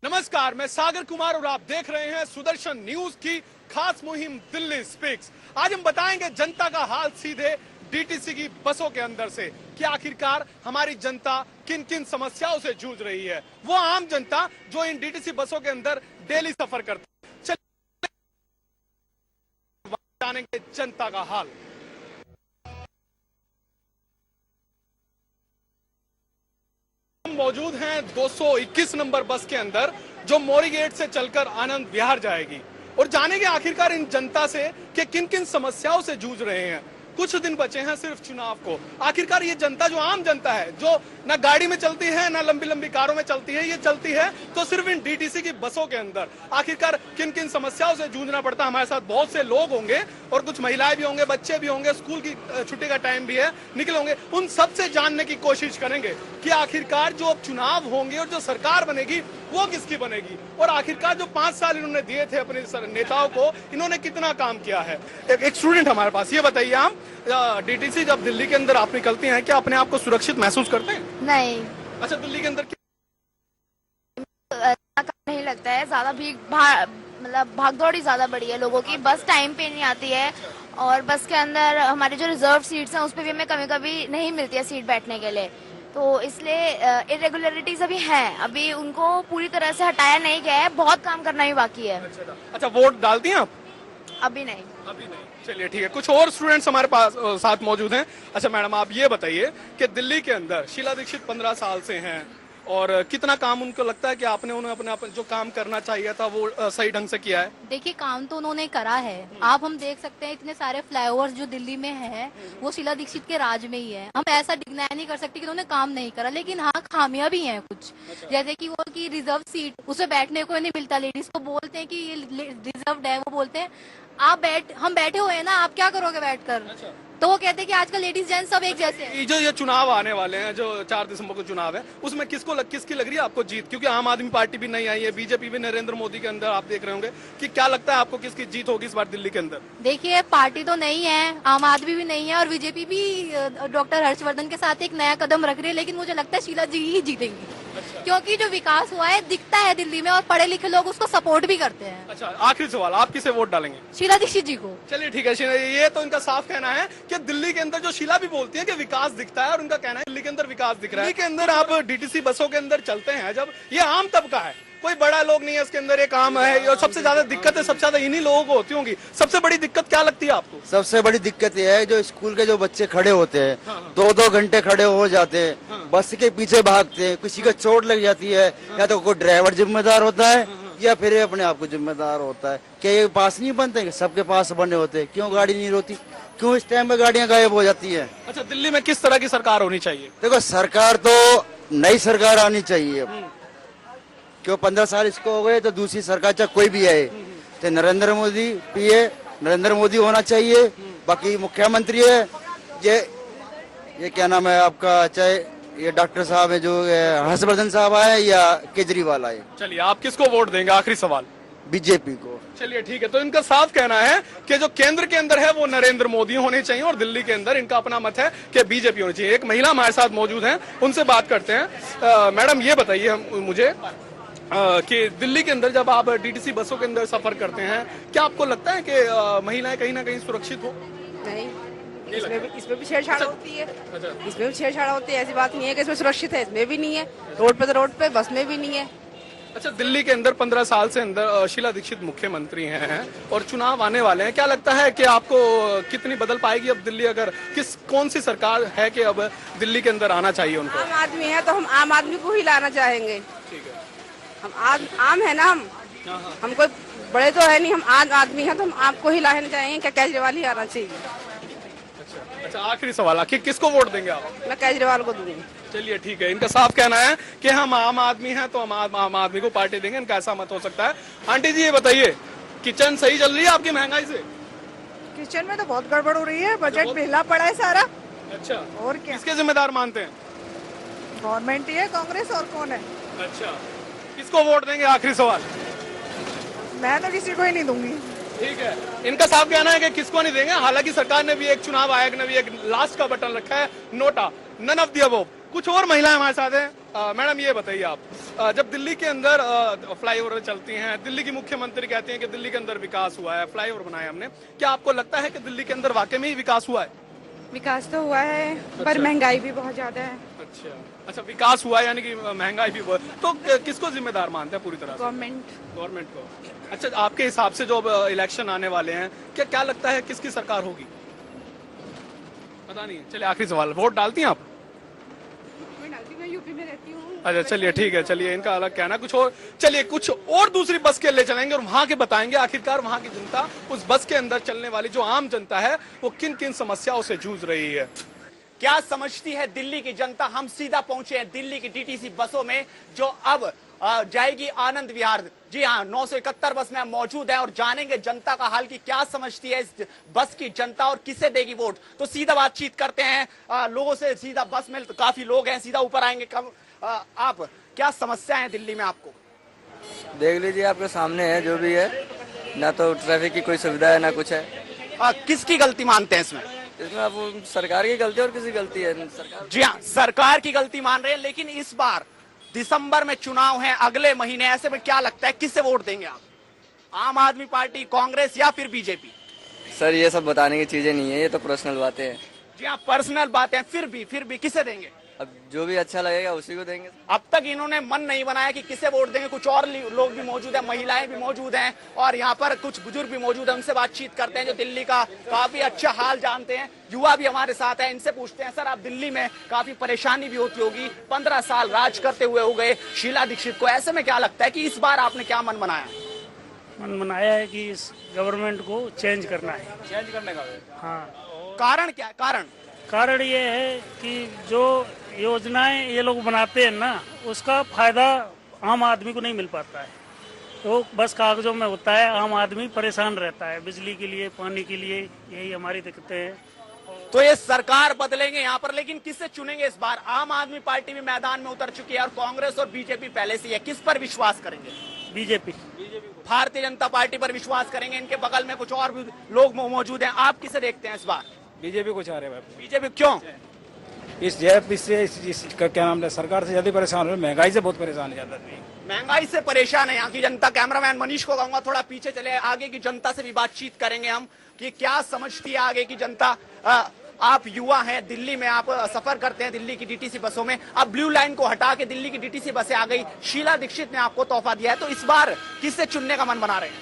नमस्कार, मैं सागर कुमार और आप देख रहे हैं सुदर्शन न्यूज की खास मुहिम दिल्ली स्पीक्स। आज हम बताएंगे जनता का हाल सीधे डीटीसी की बसों के अंदर से कि आखिरकार हमारी जनता किन किन समस्याओं से जूझ रही है। वो आम जनता जो इन डीटीसी बसों के अंदर डेली सफर करती है। चलिए जानेंगे जनता का हाल। मौजूद हैं 221 नंबर बस के अंदर जो मोरी गेट से चलकर आनंद विहार जाएगी और जानेंगे आखिरकार इन जनता से कि किन किन समस्याओं से जूझ रहे हैं। कुछ दिन बचे हैं सिर्फ चुनाव को। आखिरकार ये जनता जो आम जनता है, जो ना गाड़ी में चलती है ना लंबी लंबी कारों में चलती है, ये चलती है तो सिर्फ इन डीटीसी की बसों के अंदर। आखिरकार किन किन समस्याओं से जूझना पड़ता है। हमारे साथ बहुत से लोग होंगे और कुछ महिलाएं भी होंगे, बच्चे भी होंगे, स्कूल की छुट्टी का टाइम भी है, निकले होंगे। उन सब से जानने की कोशिश करेंगे कि आखिरकार जो अब चुनाव होंगे और जो सरकार बनेगी वो किसकी बनेगी और आखिरकार जो 5 साल इन्होंने दिए थे अपने नेताओं को, इन्होंने कितना काम किया है। एक स्टूडेंट हमारे पास, ये बताइए आप, डीटीसी जब दिल्ली के अंदर आप निकलती हैं, क्या अपने आप को सुरक्षित महसूस करते हैं? नहीं। अच्छा, दिल्ली के अंदर नहीं लगता है, ज्यादा भीड़ मतलब भागदौड़ी ज्यादा बड़ी है लोगों की। बस टाइम पे नहीं आती है और बस के अंदर हमारी जो रिजर्व सीट्स हैं उस पर भी हमें कभी कभी नहीं मिलती है सीट बैठने के लिए, तो इसलिए इरेगुलरिटीज अभी हैं, अभी उनको पूरी तरह से हटाया नहीं गया है, बहुत काम करना ही बाकी है। अच्छा, वोट डालती हैं आप? अभी नहीं। चलिए ठीक है, कुछ और स्टूडेंट्स हमारे पास साथ मौजूद हैं। अच्छा मैडम, आप ये बताइए कि दिल्ली के अंदर शीला दीक्षित 15 साल से हैं और कितना काम उनको लगता है कि आपने उन्हें अपने जो काम करना चाहिए था वो सही ढंग से किया है? देखिए, काम तो उन्होंने करा है। आप हम देख सकते हैं इतने सारे फ्लाईओवर्स जो दिल्ली में है वो शीला दीक्षित के राज में ही है। हम ऐसा डिनाई नहीं कर सकते कि उन्होंने काम नहीं करा, लेकिन हाँ खामियां भी हैं कुछ। जैसे कि वो की रिजर्व सीट, उसे बैठने को नहीं मिलता। लेडीज को बोलते हैं कि ये रिजर्व है, वो बोलते हैं हम बैठे हुए हैं ना, आप क्या करोगे बैठकर। तो वो कहते हैं कि आजकल लेडीज जेंट्स सब एक जैसे हैं। जो ये चुनाव आने वाले हैं, जो 4 दिसंबर को चुनाव है, उसमें किसकी लग रही है आपको जीत? क्योंकि आम आदमी पार्टी भी नहीं आई है, बीजेपी भी नरेंद्र मोदी के अंदर, आप देख रहे होंगे कि क्या लगता है आपको किसकी जीत होगी इस बार दिल्ली के अंदर? देखिए, पार्टी तो नहीं है, आम आदमी भी नहीं है और बीजेपी भी डॉक्टर हर्षवर्धन के साथ एक नया कदम रख रही है, लेकिन मुझे लगता है शीला जी ही जीतेंगी। अच्छा। क्योंकि जो विकास हुआ है दिखता है दिल्ली में और पढ़े लिखे लोग उसको सपोर्ट भी करते हैं। अच्छा, आखिरी सवाल, आप किसे वोट डालेंगे? शीला दीक्षित जी को। चलिए ठीक है, ये तो इनका साफ कहना है कि दिल्ली के अंदर जो शीला भी बोलती है कि विकास दिखता है और उनका कहना है दिल्ली के अंदर विकास दिख रहा है। दिल्ली के अंदर आप डीटीसी बसों के अंदर चलते हैं जब, ये आम तबका है, कोई बड़ा लोग नहीं है इसके अंदर, एक आम है और सबसे ज्यादा दिक्कत है सबसे ज्यादा इन्हीं लोगों को होती होंगी। सबसे बड़ी दिक्कत क्या लगती है आपको? सबसे बड़ी दिक्कत यह है जो स्कूल के जो बच्चे खड़े होते हैं, 2-2 घंटे खड़े हो जाते हैं, बस के पीछे भागते हैं, किसी को चोट लग जाती है, या तो कोई ड्राइवर जिम्मेदार होता है या फिर ये अपने आप को जिम्मेदार होता है। क्या ये पास नहीं बनते? सबके पास बने होते हैं, क्यों गाड़ी नहीं रोती? क्यों इस टाइम में गाड़ियां गायब हो जाती है? अच्छा, दिल्ली में किस तरह की सरकार होनी चाहिए? देखो, सरकार तो नई सरकार आनी चाहिए। क्यों 15 साल इसको हो गए, तो दूसरी सरकार चाहे कोई भी आए, तो नरेंद्र मोदी पीए, नरेंद्र मोदी होना चाहिए। बाकी मुख्यमंत्री है ये क्या नाम है आपका, चाहे ये डॉक्टर साहब है जो हर्षवर्धन साहब आए या केजरीवाल आए। चलिए, आप किसको वोट देंगे? आखिरी सवाल। बीजेपी को। चलिए ठीक है, तो इनका साफ कहना है कि जो केंद्र के अंदर है वो नरेंद्र मोदी होने चाहिए और दिल्ली के अंदर इनका अपना मत है कि बीजेपी होनी चाहिए। एक महिला हमारे साथ मौजूद है, उनसे बात करते हैं। मैडम, ये बताइए मुझे कि दिल्ली के अंदर जब आप डीटीसी बसों के अंदर सफर करते हैं, क्या आपको लगता है कि महिलाएं कहीं ना कहीं सुरक्षित हो? नहीं, इसमें भी छेड़छाड़ होती है। इसमें भी छेड़छाड़ होती है, ऐसी बात नहीं है कि इसमें सुरक्षित है, इसमें भी नहीं है। रोड पे तो रोड पे, बस में भी नहीं है। अच्छा, दिल्ली के अंदर 15 साल से अंदर शीला दीक्षित मुख्यमंत्री हैं और चुनाव आने वाले हैं, क्या लगता है कि आपको कितनी बदल पाएगी अब दिल्ली? अगर कौन सी सरकार है कि अब दिल्ली के अंदर आना चाहिए उनको? आम आदमी है तो हम आम आदमी को ही लाना चाहेंगे। ठीक है, हम आम है ना, हम कोई बड़े तो है नहीं, हम आम आदमी है तो हम आपको ही लाना चाहेंगे। क्या केजरीवाल ही आना चाहिए? अच्छा, आखिरी सवाल, आखिर किसको वोट देंगे आप? मैं केजरीवाल को दूंगी। चलिए ठीक है, इनका साफ कहना है कि हम आम आदमी हैं तो हम आम आदमी को पार्टी देंगे, इनका ऐसा मत हो सकता है। आंटी जी, ये बताइए, किचन सही चल रही है आपकी महंगाई से? किचन में तो बहुत गड़बड़ हो रही है, बजट ढीला पड़ा है सारा। अच्छा, और क्या? किसके जिम्मेदार मानते हैं? गवर्नमेंट ही है, कांग्रेस और कौन है? अच्छा, किसको वोट देंगे? आखिरी सवाल। मैं तो किसी को ही नहीं दूंगी। ठीक है, इनका साफ कहना है कि किसको नहीं देंगे। हालांकि सरकार ने भी एक, चुनाव आयोग ने भी एक लास्ट का बटन रखा है, NOTA, none of the above. कुछ और महिलाएं हमारे साथ हैं, मैडम ये बताइए आप, जब दिल्ली के अंदर फ्लाईओवर चलती हैं, दिल्ली की मुख्यमंत्री कहते हैं कि दिल्ली के अंदर विकास हुआ है, फ्लाईओवर बनाया हमने, क्या आपको लगता है कि दिल्ली के अंदर वाकई में ही विकास हुआ है? विकास तो हुआ है पर महंगाई भी बहुत ज्यादा है। अच्छा, विकास हुआ है यानी कि महंगाई भी हुआ है। तो किसको जिम्मेदार मानते हैं पूरी तरह से? गवर्नमेंट को। अच्छा, आपके हिसाब से जो इलेक्शन आने वाले हैं, क्या लगता है किसकी सरकार होगी? पता नहीं है। चलिए आखिरी सवाल, वोट डालती हैं आप? मैं यूपी में रहती हूँ। अच्छा चलिए ठीक है, चलिए इनका अलग कहना कुछ और। चलिए कुछ और दूसरी बस के ले चलेंगे और वहां के बताएंगे आखिरकार वहां की जनता, उस बस के अंदर चलने वाली जो आम जनता है, वो किन किन समस्याओं से जूझ रही है, क्या समझती है दिल्ली की जनता। हम सीधा पहुंचे हैं दिल्ली की डीटीसी बसों में, जो अब जाएगी आनंद विहार। जी हाँ, 971 बस में हम मौजूद हैं और जानेंगे जनता का हाल की क्या समझती है इस बस की जनता और किसे देगी वोट। तो सीधा बातचीत करते हैं लोगों से, सीधा बस में काफी लोग हैं, सीधा ऊपर आएंगे। आप क्या समस्या है दिल्ली में आपको? देख लीजिए, आपके सामने है जो भी है, ना तो ट्रैफिक की कोई सुविधा है ना कुछ है। किसकी गलती मानते हैं इसमें? इसमें अब सरकार की गलती और किसी गलती है? सरकार। जी हाँ, सरकार की गलती मान रहे हैं, लेकिन इस बार दिसंबर में चुनाव है, अगले महीने, ऐसे में क्या लगता है किससे वोट देंगे आप? आम आदमी पार्टी, कांग्रेस या फिर बीजेपी? सर ये सब बताने की चीजें नहीं है, ये तो पर्सनल बातें हैं। जी हाँ, पर्सनल बातें हैं, फिर भी किसे देंगे? अब जो भी अच्छा लगेगा उसी को देंगे। अब तक इन्होंने मन नहीं बनाया कि किसे वोट देंगे। कुछ और लोग भी मौजूद हैं, महिलाएं भी मौजूद हैं और यहाँ पर कुछ बुजुर्ग भी मौजूद हैं। उनसे बातचीत करते हैं जो दिल्ली का काफी अच्छा हाल जानते हैं। युवा भी हमारे साथ है, इनसे पूछते हैं, सर आप दिल्ली में काफी परेशानी भी होती होगी, 15 साल राज करते हुए हो गए शीला दीक्षित को, ऐसे में क्या लगता है कि इस बार आपने क्या मन बनाया? मन बनाया है कि इस गवर्नमेंट को चेंज करना है। चेंज करने का? हाँ। कारण क्या है? कारण ये है कि जो योजनाएं ये लोग बनाते हैं ना, उसका फायदा आम आदमी को नहीं मिल पाता है। तो बस कागजों में होता है, आम आदमी परेशान रहता है बिजली के लिए, पानी के लिए, यही हमारी दिक्कतें हैं। तो ये सरकार बदलेंगे यहाँ पर, लेकिन किससे चुनेंगे इस बार? आम आदमी पार्टी भी मैदान में उतर चुकी है और कांग्रेस और बीजेपी पहले से है। किस पर विश्वास करेंगे? बीजेपी। भारतीय जनता पार्टी पर विश्वास करेंगे। इनके बगल में कुछ और भी लोग मौजूद हैं, आप किसे देखते हैं इस बार? बीजेपी को चाह रहे हैं। बीजेपी क्यों? इसका क्या नाम है, सरकार से ज्यादा परेशान हो, महंगाई से बहुत परेशान है ज्यादा। महंगाई से परेशान है यहाँ की जनता। कैमरामैन मनीष को कहूंगा थोड़ा पीछे चले, आगे की जनता से भी बातचीत करेंगे हम कि क्या समझती है आगे की जनता। आप युवा हैं, दिल्ली में आप सफर करते हैं दिल्ली की डीटीसी बसों में, अब ब्लू लाइन को हटा के दिल्ली की डीटीसी बसें आ गई, शीला दीक्षित ने आपको तोहफा दिया है, तो इस बार किससे चुनने का मन बना रहे हैं?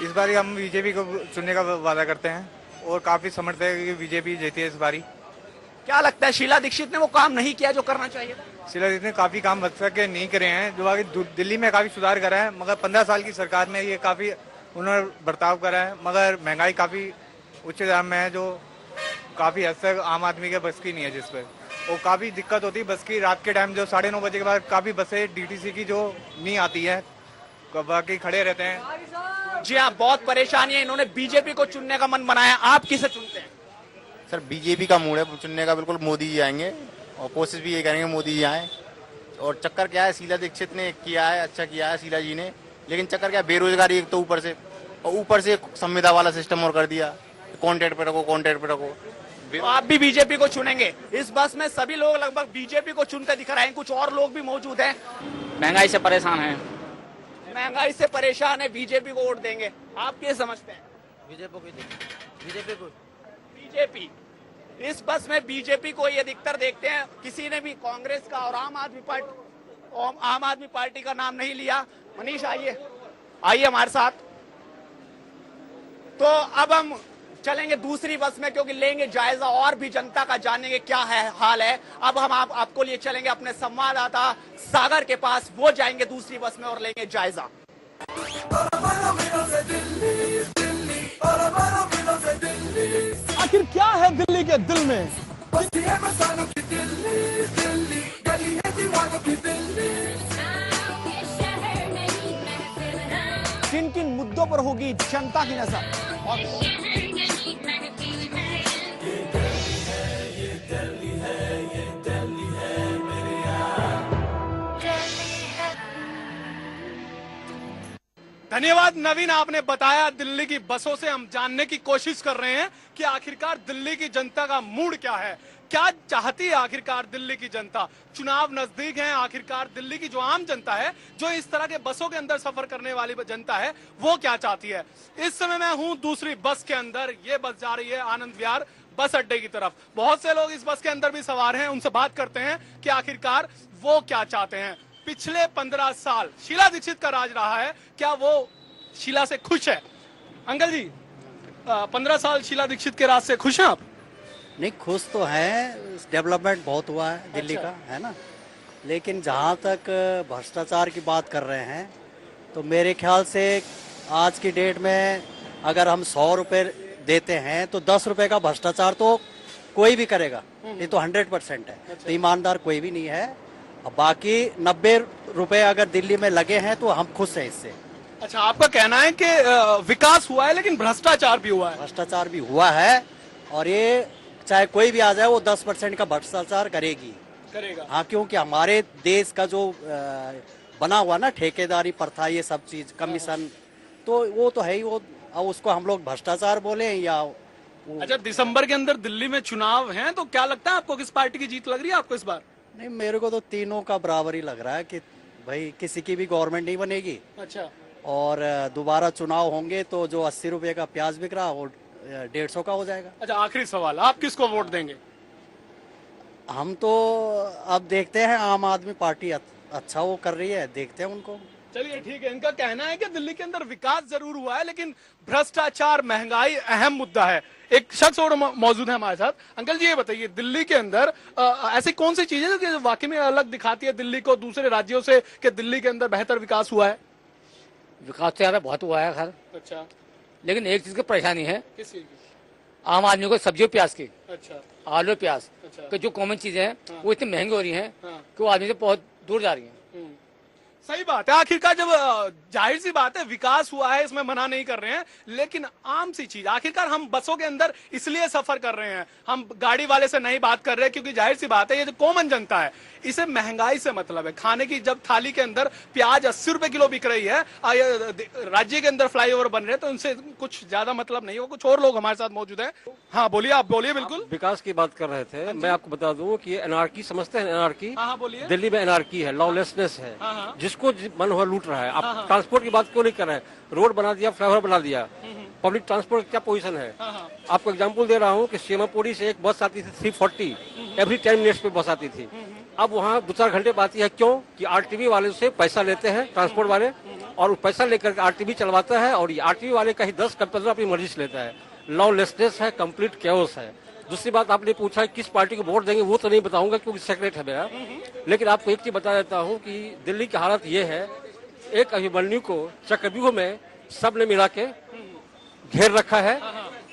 इस बार हम बीजेपी को चुनने का वादा करते हैं और काफी समझते हैं कि बीजेपी जीती है इस बारी। क्या लगता है शीला दीक्षित ने वो काम नहीं किया जो करना चाहिए था? शीला दीक्षित ने काफी काम बच्चा के नहीं करे हैं, जो आगे दिल्ली में काफी सुधार करा है, मगर 15 साल की सरकार में ये काफी उन्होंने बर्ताव करा है, मगर महंगाई काफी उच्च दाम में है, जो काफी हद तक आम आदमी के बस की नहीं है, जिसपे वो काफी दिक्कत होती है बस की। रात के टाइम जो 9:30 बजे के बाद काफी बसें डीटीसी की जो नहीं आती है, बाकी खड़े रहते हैं। जी हाँ, बहुत परेशानी है। इन्होंने बीजेपी को चुनने का मन बनाया, आप किसे चुनते हैं? सर बीजेपी का मूड है चुनने का, बिल्कुल मोदी जी आएंगे और कोशिश भी ये करेंगे मोदी जी आए। और चक्कर क्या है, शीला दीक्षित ने किया है, अच्छा किया है शीला जी ने, लेकिन चक्कर क्या है, बेरोजगारी एक तो ऊपर से, और ऊपर से संविदा वाला सिस्टम और कर दिया, कॉन्ट्रैक्ट पे रखो। तो आप भी बीजेपी को चुनेंगे? इस बस में सभी लोग लगभग बीजेपी को चुनकर दिख रहे हैं, कुछ और लोग भी मौजूद हैं। महंगाई से परेशान है। महंगाई से परेशान है, बीजेपी को वोट देंगे, आप क्या समझते हैं? बीजेपी। इस बस में बीजेपी को ये अधिकतर देखते हैं, किसी ने भी कांग्रेस का और आम आदमी पार्टी का नाम नहीं लिया। मनीष आइए हमारे साथ। तो अब हम चलेंगे दूसरी बस में, क्योंकि लेंगे जायजा और भी जनता का, जानेंगे क्या है हाल है। अब हम आपको लिए चलेंगे अपने संवाददाता सागर के पास, वो जाएंगे दूसरी बस में और लेंगे जायजा। आखिर क्या है दिल्ली के दिल में? किन किन मुद्दों पर होगी जनता की नजर? और धन्यवाद नवीन, आपने बताया। दिल्ली की बसों से हम जानने की कोशिश कर रहे हैं कि आखिरकार दिल्ली की जनता का मूड क्या है, क्या चाहती है आखिरकार दिल्ली की जनता? चुनाव नजदीक है, आखिरकार दिल्ली की जो आम जनता है, जो इस तरह के बसों के अंदर सफर करने वाली जनता है, वो क्या चाहती है? इस समय मैं हूं दूसरी बस के अंदर। ये बस जा रही है आनंद विहार बस अड्डे की तरफ। बहुत से लोग इस बस के अंदर भी सवार हैं, उनसे बात करते हैं कि आखिरकार वो क्या चाहते हैं। पिछले 15 साल शीला दीक्षित का राज रहा है, क्या वो शीला से खुश है? अंकल जी, 15 साल शीला दीक्षित के राज से खुश हैं आप? नहीं, खुश तो हैं, डेवलपमेंट बहुत हुआ है दिल्ली का, है ना। लेकिन जहाँ तक भ्रष्टाचार की बात कर रहे हैं, तो मेरे ख्याल से आज की डेट में अगर हम 100 रुपए देते हैं तो 10 रुपए का भ्रष्टाचार तो कोई भी करेगा, ये तो 100% है। तो ईमानदार कोई भी नहीं है। अब बाकी 90 रुपए अगर दिल्ली में लगे हैं तो हम खुश हैं इससे। अच्छा, आपका कहना है कि विकास हुआ है लेकिन भ्रष्टाचार भी हुआ है? भ्रष्टाचार भी हुआ है, और ये चाहे कोई भी आ जाए वो 10% का भ्रष्टाचार करेगा। हाँ, क्योंकि हमारे देश का जो बना हुआ ना ठेकेदारी प्रथा, ये सब चीज, कमीशन, तो वो तो है ही। वो अब उसको हम लोग भ्रष्टाचार बोले या अच्छा, दिसंबर के अंदर दिल्ली में चुनाव हैं, तो क्या लगता है आपको, किस पार्टी की जीत लग रही है आपको इस बार? नहीं, मेरे को तो तीनों का बराबर ही लग रहा है कि भाई किसी की भी गवर्नमेंट नहीं बनेगी। अच्छा। और दोबारा चुनाव होंगे तो जो 80 रुपए का प्याज बिक रहा वो 150 का हो जाएगा। अच्छा, आखिरी सवाल, आप किसको वोट देंगे? हम तो अब देखते हैं, आम आदमी पार्टी अच्छा वो कर रही है, देखते हैं उनको। चलिए ठीक है। इनका कहना है कि दिल्ली के अंदर विकास जरूर हुआ है लेकिन भ्रष्टाचार, महंगाई अहम मुद्दा है। एक शख्स और मौजूद है हमारे साथ। अंकल जी, ये बताइए, दिल्ली के अंदर ऐसी कौन सी चीजें जो वाकई में अलग दिखाती है दिल्ली को दूसरे राज्यों से, कि दिल्ली के अंदर बेहतर विकास हुआ है? विकास तो यार बहुत हुआ है खैर। अच्छा। लेकिन एक चीज की परेशानी है, किस चीज की? आम आदमी को सब्जियों प्याज की। अच्छा। आलू प्याज, अच्छा। तो जो कॉमन चीजें हैं वो इतनी महंगी हो रही हैं कि वो आदमी से बहुत दूर जा रही हैं। सही बात है। आखिरकार जब जाहिर सी बात है विकास हुआ है, इसमें मना नहीं कर रहे हैं, लेकिन आम सी चीज, आखिरकार हम बसों के अंदर इसलिए सफर कर रहे हैं, हम गाड़ी वाले से नहीं बात कर रहे, क्योंकि जाहिर सी बात है ये जो कॉमन जनता है, इसे महंगाई से मतलब है। खाने की जब थाली के अंदर प्याज 80 रुपए किलो बिक रही है, राज्य के अंदर फ्लाईओवर बन रहे हैं, तो उनसे कुछ ज्यादा मतलब नहीं हो। कुछ और लोग हमारे साथ मौजूद हैं। हाँ बोलिए, आप बोलिए। बिल्कुल, विकास की बात कर रहे थे। मैं आपको बता दूं कि एनआरकी समझते हैं, एनआरकी। हाँ बोलिए। दिल्ली में एनआरकी है, लॉलेसनेस है, जिसको मन हुआ लूट रहा है। आप ट्रांसपोर्ट की बात क्यों नहीं कर रहे हैं? रोड बना दिया, फ्लाईओवर बना दिया, पब्लिक ट्रांसपोर्ट क्या पोजीशन है? आपको एग्जांपल दे रहा हूँ कि सीमापुरी से एक बस आती थी 340, एवरी 10 मिनट्स पे बस आती थी। अब वहाँ 2-4 घंटे पे आती है। क्यों? कि आरटीवी वाले से पैसा लेते हैं ट्रांसपोर्ट वाले, और पैसा लेकर आरटीवी चलवाता है, और ये आरटीवी वाले का ही 10-15 अपनी मर्जी से लेता है। लॉलेसनेस है, कंप्लीट कैओस है। दूसरी बात, आपने पूछा किस पार्टी को वोट देंगे, वो तो नहीं बताऊंगा क्योंकि सेक्रेट है मेरा, लेकिन आपको एक चीज बता देता हूँ कि दिल्ली की हालत ये है, एक अभिमन्यु को चक्रव्यूह में सबने मिला के घेर रखा है,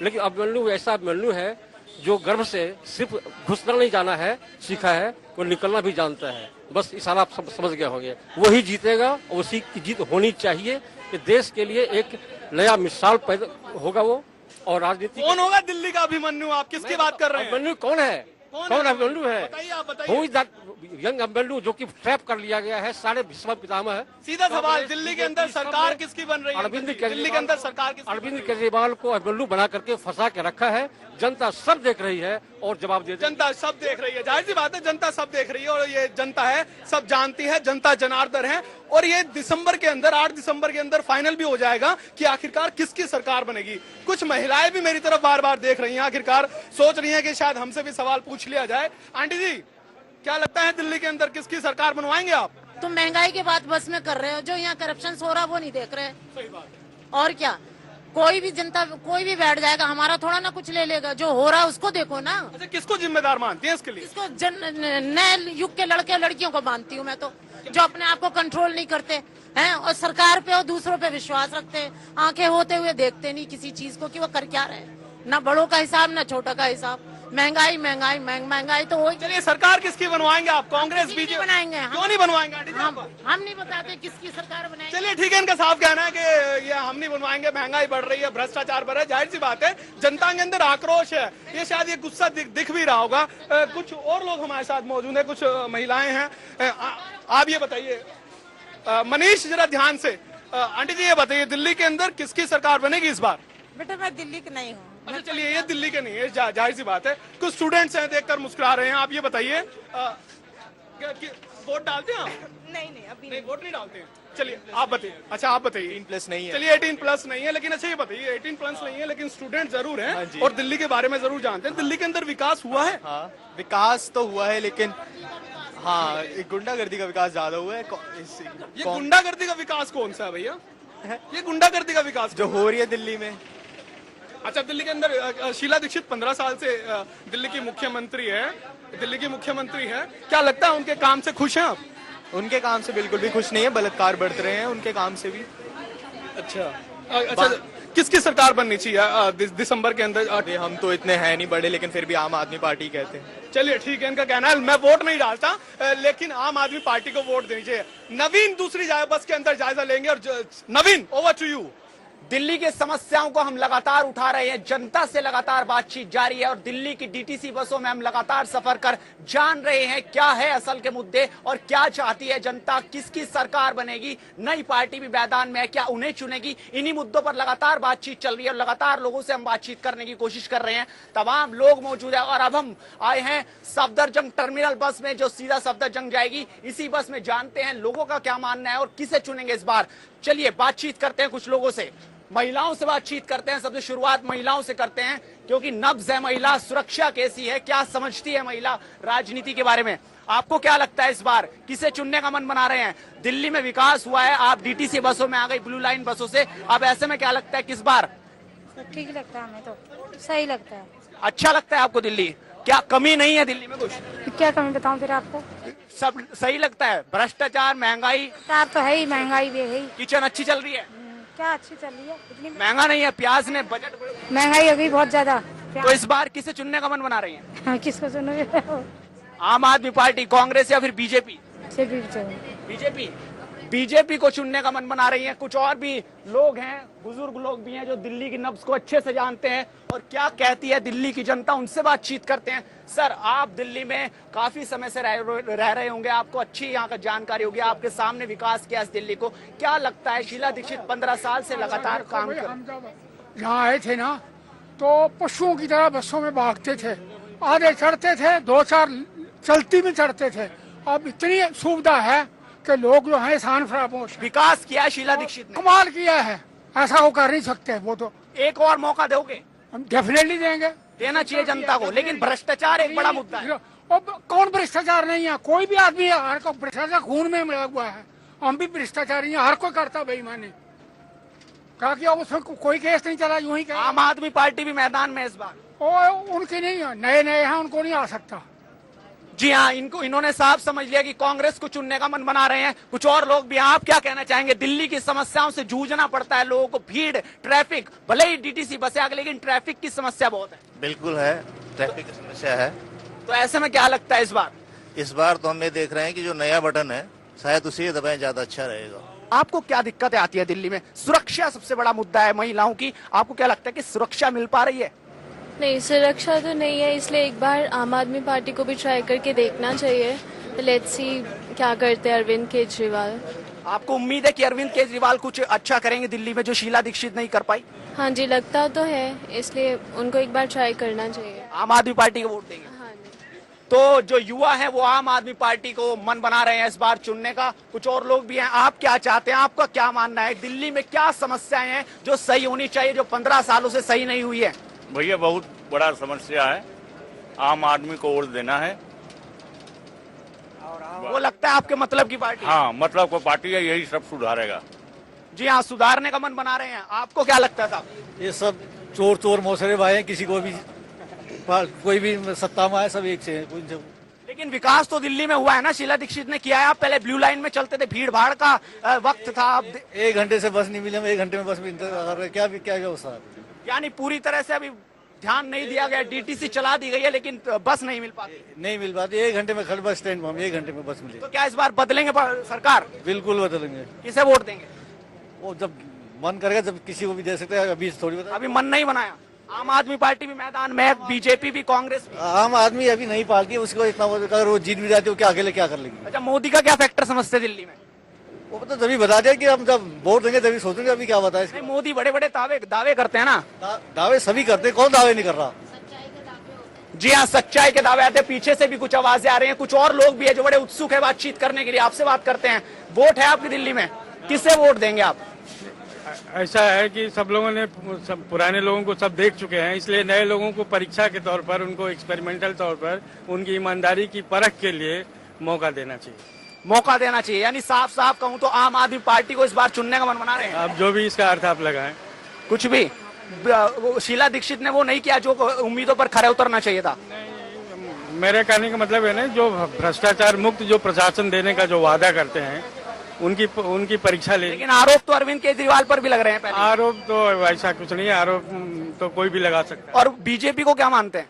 लेकिन अभिमन्यु ऐसा अभिमन्यु है जो गर्भ से सिर्फ घुसना नहीं जाना है सीखा है, वो निकलना भी जानता है। बस इशारा आप सब समझ गए होंगे, वही जीतेगा, और उसी की जीत होनी चाहिए कि देश के लिए एक नया मिसाल पैदा होगा वो। और राजनीति कौन होगा दिल्ली का अभिमन्यु? आप किसकी बात कर रहे हैं? अभिमन्यु कौन है? कौन अभिमन्यु है? बताइए, आप बताइए। यंग अभिमन्यु जो कि ट्रैप कर लिया गया है, सारे भीष्म पितामह है। सीधा सवाल, दिल्ली के अंदर सरकार किसकी बन रही है? दिल्ली के अंदर सरकार किसकी? अरविंद केजरीवाल को अभिमन्यु बना करके फंसा के रखा है। जनता सब देख रही है और जवाब दे। जनता सब देख रही है, जाहिर सी बात है, जनता सब देख रही है, और ये जनता है, सब जानती है, जनता जनार्दन है। और ये दिसंबर के अंदर, 8 दिसंबर के अंदर फाइनल भी हो जाएगा कि आखिरकार किसकी सरकार बनेगी। कुछ महिलाएं भी मेरी तरफ बार बार देख रही हैं, आखिरकार सोच रही हैं कि शायद हमसे भी सवाल पूछ लिया जाए। आंटी जी, क्या लगता है दिल्ली के अंदर किसकी सरकार बनवाएंगे आप? तुम महंगाई की बात बस में कर रहे हो, जो यहाँ करप्शन हो रहा है वो नहीं देख रहे। सही बात है। और क्या, कोई भी जनता, कोई भी बैठ जाएगा, हमारा थोड़ा ना कुछ ले लेगा। जो हो रहा है उसको देखो ना। अच्छा, किसको जिम्मेदार मानती है इसके लिए? इसको नए युग के लड़के लड़कियों को मानती हूँ मैं तो, जो अपने आप को कंट्रोल नहीं करते हैं और सरकार पे और दूसरों पे विश्वास रखते हैं। आंखें होते हुए देखते नहीं किसी चीज को कि वो कर क्या रहे हैं, ना बड़ों का हिसाब ना छोटा का हिसाब। महंगाई महंगाई महंगाई तो हो। चलिए, सरकार किसकी बनवाएंगे आप? कांग्रेस, बीजेपी बनाएंगे? क्यों नहीं बनवाएंगे आंटी जी? हम नहीं बताते किसकी सरकार बनाएंगे। चलिए ठीक है, इनका साफ कहना है कि ये हम नहीं बनवाएंगे, महंगाई बढ़ रही है, भ्रष्टाचार बढ़ रहा है। जाहिर सी बात है, जनता के अंदर आक्रोश है, ये शायद ये गुस्सा दिख भी रहा होगा। कुछ और लोग हमारे साथ मौजूद है, कुछ महिलाएं हैं। आप ये बताइए, मनीष जरा ध्यान से। आंटी जी ये बताइए, दिल्ली के अंदर किसकी सरकार बनेगी इस बार? बेटा मैं दिल्ली की नहीं हूँ, अच्छा चलिए, ये दिल्ली के नहीं है, जाहिर सी बात है। कुछ स्टूडेंट्स हैं, देखकर मुस्कुरा रहे हैं। आप ये बताइए, वोट डालते हैं आप? नहीं अभी नहीं, वोट नहीं डालते हैं। चलिए आप बताइए। अच्छा आप बताइए। 18+ नहीं है। चलिए 18+ नहीं है, लेकिन अच्छा ये बताइए, 18+ नहीं है लेकिन स्टूडेंट जरूर हैं। हाँ जी। और दिल्ली के बारे में जरूर जानते हैं। दिल्ली के अंदर विकास हुआ है? हाँ, विकास तो हुआ है, लेकिन हाँ, एक गुंडागर्दी का विकास ज्यादा हुआ है। ये गुंडागर्दी का विकास कौन सा है भैया? ये गुंडागर्दी का विकास जो हो रही है दिल्ली में। अच्छा, दिल्ली के अंदर शीला दीक्षित 15 साल से दिल्ली की मुख्यमंत्री है। क्या लगता है उनके काम से खुश हैं आप? उनके काम से बिल्कुल भी खुश नहीं है, बलात्कार बढ़ते रहे हैं उनके काम से भी। अच्छा, किसकी सरकार बननी चाहिए दिसंबर के अंदर? हम तो इतने हैं नहीं बड़े, लेकिन फिर भी आम आदमी पार्टी कहते हैं। चलिए ठीक है, इनका कहना है। मैं वोट नहीं डालता, लेकिन आम आदमी पार्टी को वोट देनी चाहिए। नवीन दूसरी बस के अंदर जायजा लेंगे। और नवीन, ओवर टू यू। दिल्ली की समस्याओं को हम लगातार उठा रहे हैं, जनता से लगातार बातचीत जारी है और दिल्ली की डीटीसी बसों में हम लगातार सफर कर जान रहे हैं क्या है असल के मुद्दे और क्या चाहती है जनता, किसकी सरकार बनेगी, नई पार्टी भी मैदान में है, क्या उन्हें चुनेगी। इन्हीं मुद्दों पर लगातार बातचीत चल रही है और लगातार लोगों से हम बातचीत करने की कोशिश कर रहे हैं। तमाम लोग मौजूद है और अब हम आए हैं सफदरजंग टर्मिनल बस में, जो सीधा सफदरजंग जाएगी। इसी बस में जानते हैं लोगों का क्या मानना है और किसे चुनेंगे इस बार। चलिए बातचीत करते हैं कुछ लोगों से, महिलाओं से बातचीत करते हैं। सबसे शुरुआत महिलाओं से करते हैं, क्योंकि नब्ज है महिला, सुरक्षा कैसी है, क्या समझती है महिला राजनीति के बारे में। आपको क्या लगता है इस बार किसे चुनने का मन बना रहे हैं? दिल्ली में विकास हुआ है, आप डीटीसी बसों में आ गई, ब्लू लाइन बसों से। अब ऐसे में क्या लगता है किस बार? ठीक लगता है हमें, तो सही लगता है। अच्छा लगता है आपको दिल्ली? क्या कमी नहीं है दिल्ली में कुछ? क्या कमी बताऊं फिर आपको? सब सही लगता है? भ्रष्टाचार, महंगाई? तो है ही, महंगाई भी है ही। किचन अच्छी चल रही है? क्या अच्छी चल रही है, इतनी महंगा नहीं है? प्याज ने बजट, महंगाई हो गई बहुत ज्यादा। तो इस बार किसे चुनने का मन बना रही है? हाँ, किसको चुनोगे? आम आदमी पार्टी, कांग्रेस या फिर बीजेपी? बीजेपी। बीजेपी को चुनने का मन बना रही है। कुछ और भी लोग हैं, बुजुर्ग लोग भी हैं, जो दिल्ली की नब्ज को अच्छे से जानते हैं और क्या कहती है दिल्ली की जनता, उनसे बातचीत करते हैं। सर, आप दिल्ली में काफी समय से रह रहे होंगे, आपको अच्छी यहाँ का जानकारी होगी, आपके सामने विकास किया इस दिल्ली को। क्या लगता है शीला दीक्षित 15 साल से लगातार काम कर? हम जब यहाँ आए थे ना, तो पशुओं की तरह बसों में भागते थे, आधे चढ़ते थे, 2-4 चलती में चढ़ते थे। अब इतनी सुविधा है कि लोग जो है शान फरामोश। विकास किया है शीला दीक्षित ने, कमाल किया है, ऐसा वो कर नहीं सकते। वो तो एक और मौका दोगे? हम डेफिनेटली देंगे, देना चाहिए जनता को, लेकिन भ्रष्टाचार एक बड़ा मुद्दा है। अब कौन भ्रष्टाचार नहीं है? कोई भी आदमी है, हर को भ्रष्टाचार खून में मिला हुआ है। हम भी भ्रष्टाचारी हैं, हर कोई करता बेईमानी। कहा कि अब उसमें कोई केस नहीं चला, यूं ही कहा। आम आदमी पार्टी भी मैदान में इस बार? उनकी नहीं है, नए हैं, उनको नहीं आ सकता। जी हाँ, इन्होंने साफ समझ लिया कि कांग्रेस को चुनने का मन बना रहे हैं। कुछ और लोग भी, आप क्या कहना चाहेंगे? दिल्ली की समस्याओं से जूझना पड़ता है लोगों को, भीड़, ट्रैफिक, भले ही डीटीसी बसें आ गई, लेकिन ट्रैफिक की समस्या बहुत है। बिल्कुल है, ट्रैफिक की समस्या है। तो ऐसे में क्या लगता है इस बार? इस बार तो हम ये देख रहे हैं कि जो नया बटन है, शायद उसे दबाएं, ज्यादा अच्छा रहेगा। आपको क्या दिक्कतें आती है दिल्ली में? सुरक्षा सबसे बड़ा मुद्दा है महिलाओं की, आपको क्या लगता है कि सुरक्षा मिल पा रही है? नहीं, सुरक्षा तो नहीं है, इसलिए एक बार आम आदमी पार्टी को भी ट्राई करके देखना चाहिए। लेट्स सी क्या करते हैं अरविंद केजरीवाल। आपको उम्मीद है कि अरविंद केजरीवाल कुछ अच्छा करेंगे दिल्ली में, जो शीला दीक्षित नहीं कर पाई? हाँ जी, लगता तो है, इसलिए उनको एक बार ट्राई करना चाहिए। आम आदमी पार्टी को वोट देंगे? हाँ जी। तो जो युवा है वो आम आदमी पार्टी को मन बना रहे हैं इस बार चुनने का। कुछ और लोग भी हैं, आप क्या चाहते हैं, आपका क्या मानना है? दिल्ली में क्या समस्याएं हैं जो सही होनी चाहिए, जो 15 सालों से सही नहीं हुई है? भैया बहुत बड़ा समस्या है, आम आदमी को वोट देना है। वो लगता है आपके मतलब की पार्टी? हाँ, मतलब को पार्टी है, यही सब सुधारेगा। जी हाँ, सुधारने का मन बना रहे हैं। आपको क्या लगता था? ये सब चोर मौसरे भाई हैं, किसी को भी कोई भी सत्ता में आए, सब एक से है। लेकिन विकास तो दिल्ली में हुआ है ना, शीला दीक्षित ने किया है। आप पहले ब्लू लाइन में चलते थे, भीड़ भाड़ का वक्त था। अब 1 घंटे से बस नहीं मिले, 1 घंटे में बस में क्या व्यवस्था? यानी पूरी तरह से अभी ध्यान नहीं दिया गया, डीटीसी चला दी गई है लेकिन बस नहीं मिल पाती। 1 घंटे में खड़े बस स्टैंड में हम 1 घंटे में बस मिले। तो क्या इस बार बदलेंगे सरकार? बिल्कुल बदलेंगे। किसे वोट देंगे? वो जब मन करेगा, जब किसी को भी दे सकते हैं, अभी थोड़ी बता। अभी मन नहीं बनाया? आम आदमी पार्टी भी मैदान में, बीजेपी भी, कांग्रेस भी। आम आदमी अभी नहीं पार्टी, उसको इतना अगर वो जीत भी जाती है, क्या अकेले क्या कर लेंगे? अच्छा, मोदी का क्या फैक्टर समझते दिल्ली में? वो तो तभी बता दिया कि हम जब वोट देंगे तभी सोचेंगे, अभी क्या बताए। मोदी बड़े बड़े दावे करते हैं ना, दावे सभी करते हैं, कौन दावे नहीं कर रहा। जी हाँ, सच्चाई के दावे आते हैं। पीछे से भी कुछ आवाजें आ रही हैं, कुछ और लोग भी है जो बड़े उत्सुक है बातचीत करने के लिए। आपसे बात करते हैं। वोट है आपकी दिल्ली में, किसे वोट देंगे आप? ऐसा है कि सब लोगों ने, सब पुराने लोगों को सब देख चुके हैं, इसलिए नए लोगों को परीक्षा के तौर पर, उनको एक्सपेरिमेंटल तौर पर उनकी ईमानदारी की परख के लिए मौका देना चाहिए। मौका देना चाहिए, यानी साफ साफ कहूं तो आम आदमी पार्टी को इस बार चुनने का मन बना रहे हैं। अब जो भी इसका अर्थ आप लगाएं। कुछ भी शीला दीक्षित ने वो नहीं किया जो उम्मीदों पर खरे उतरना चाहिए था। मेरे कहने का मतलब है ना, जो भ्रष्टाचार मुक्त जो प्रशासन देने का जो वादा करते हैं उनकी परीक्षा ले। लेकिन आरोप तो अरविंद केजरीवाल पर भी लग रहे हैं पहले। आरोप तो ऐसा कुछ नहीं है, आरोप तो कोई भी लगा सकता है। और बीजेपी को क्या मानते हैं?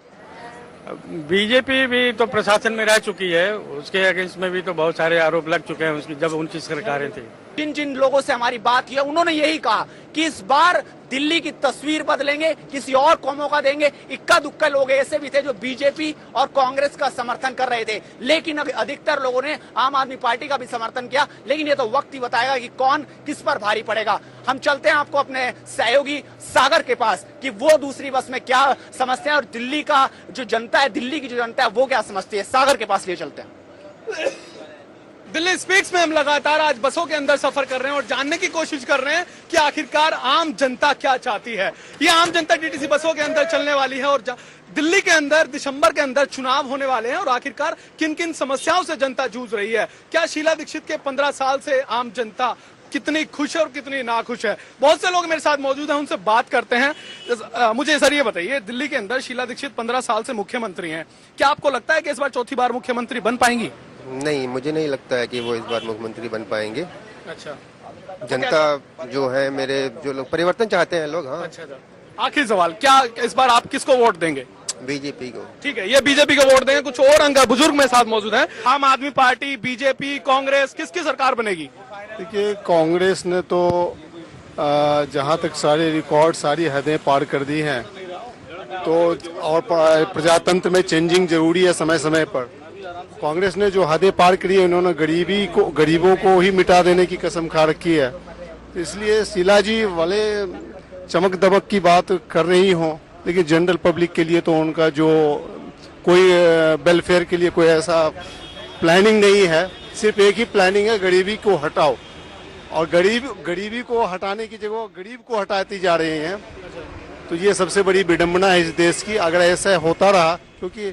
बीजेपी भी तो प्रशासन में रह चुकी है, उसके अगेंस्ट में भी तो बहुत सारे आरोप लग चुके हैं उसकी, जब उनकी सरकारें थी। जिन जिन लोगों से हमारी बात की है उन्होंने यही कहा कि इस बार दिल्ली की तस्वीर बदलेंगे, किसी और को मौका देंगे। इक्का दुक्का लोग ऐसे भी थे जो बीजेपी और कांग्रेस का समर्थन कर रहे थे, लेकिन अधिकतर लोगों ने आम आदमी पार्टी का भी समर्थन किया। लेकिन ये तो वक्त ही बताएगा कि कौन किस पर भारी पड़ेगा। हम चलते हैं आपको अपने सहयोगी सागर के पास कि वो दूसरी बस में क्या समझते हैं और दिल्ली का जो जनता है, दिल्ली की जो जनता है वो क्या समझती है। सागर के पास लिए चलते हैं। दिल्ली स्पीक्स में हम लगातार आज बसों के अंदर सफर कर रहे हैं और जानने की कोशिश कर रहे हैं कि आखिरकार आम जनता क्या चाहती है। ये आम जनता डीटीसी बसों के अंदर चलने वाली है और दिल्ली के अंदर दिसंबर के अंदर चुनाव होने वाले हैं और आखिरकार किन किन समस्याओं से जनता जूझ रही है। क्या शीला दीक्षित के 15 साल से आम जनता कितनी खुश है और कितनी नाखुश है। बहुत से लोग मेरे साथ मौजूद हैं, उनसे बात करते हैं। मुझे सर ये बताइए, दिल्ली के अंदर शीला दीक्षित 15 साल से मुख्यमंत्री हैं, क्या आपको लगता है कि इस बार चौथी बार मुख्यमंत्री बन पाएंगी? नहीं, मुझे नहीं लगता है कि वो इस बार मुख्यमंत्री बन पाएंगे। अच्छा, जनता जो है, मेरे जो लोग परिवर्तन चाहते हैं लोग। हाँ, अच्छा। आखिरी सवाल, क्या इस बार आप किसको वोट देंगे? बीजेपी को। ठीक है, ये बीजेपी को वोट देंगे। कुछ और अंकल बुजुर्ग मेरे साथ मौजूद हैं। आम आदमी पार्टी, बीजेपी, कांग्रेस, किसकी सरकार बनेगी? देखिए, कांग्रेस ने तो जहां तक सारे रिकॉर्ड, सारी हदें पार कर दी हैं, तो और प्रजातंत्र में चेंजिंग जरूरी है समय समय पर। कांग्रेस ने जो हदें पार करी है, उन्होंने गरीबों को ही मिटा देने की कसम खा रखी है। तो इसलिए शीला जी वाले चमक दमक की बात कर रही हों, लेकिन जनरल पब्लिक के लिए तो उनका जो कोई वेलफेयर के लिए कोई ऐसा प्लानिंग नहीं है। सिर्फ एक ही प्लानिंग है, गरीबी को हटाओ। और गरीबी को हटाने की जगह गरीब को हटाती जा रहे हैं। तो ये सबसे बड़ी विडंबना है इस देश की, अगर ऐसा होता रहा। क्योंकि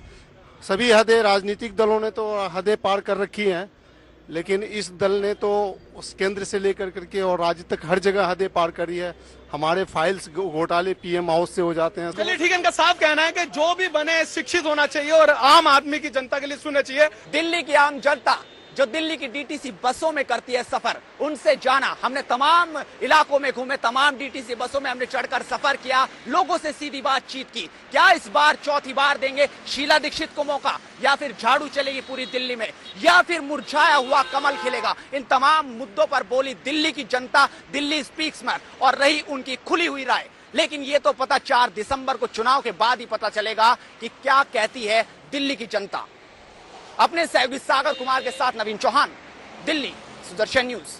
सभी हदें, राजनीतिक दलों ने तो हदें पार कर रखी हैं, लेकिन इस दल ने तो उस केंद्र से लेकर करके और राज्य तक हर जगह हदें पार करी है। हमारे फाइल्स घोटाले पीएम हाउस से हो जाते हैं। चलिए ठीक है, इनका साफ कहना है कि जो भी बने शिक्षित होना चाहिए और आम आदमी की जनता के लिए सुनना चाहिए। दिल्ली की आम जनता जो दिल्ली की डीटीसी बसों में करती है सफर, उनसे जाना। हमने तमाम इलाकों में घूमे, तमाम डीटीसी बसों में हमने चढ़कर सफर किया, लोगों से सीधी बातचीत की। क्या इस बार चौथी बार देंगे शीला दीक्षित को मौका, या फिर झाड़ू चलेगी पूरी दिल्ली में, या फिर मुरझाया हुआ कमल खिलेगा? इन तमाम मुद्दों पर बोली दिल्ली की जनता दिल्ली स्पीक्स में, और रही उनकी खुली हुई राय। लेकिन ये तो पता 4 दिसंबर को चुनाव के बाद ही पता चलेगा कि क्या कहती है दिल्ली की जनता। अपने सहयोगी सागर कुमार के साथ नवीन चौहान, दिल्ली, सुदर्शन न्यूज।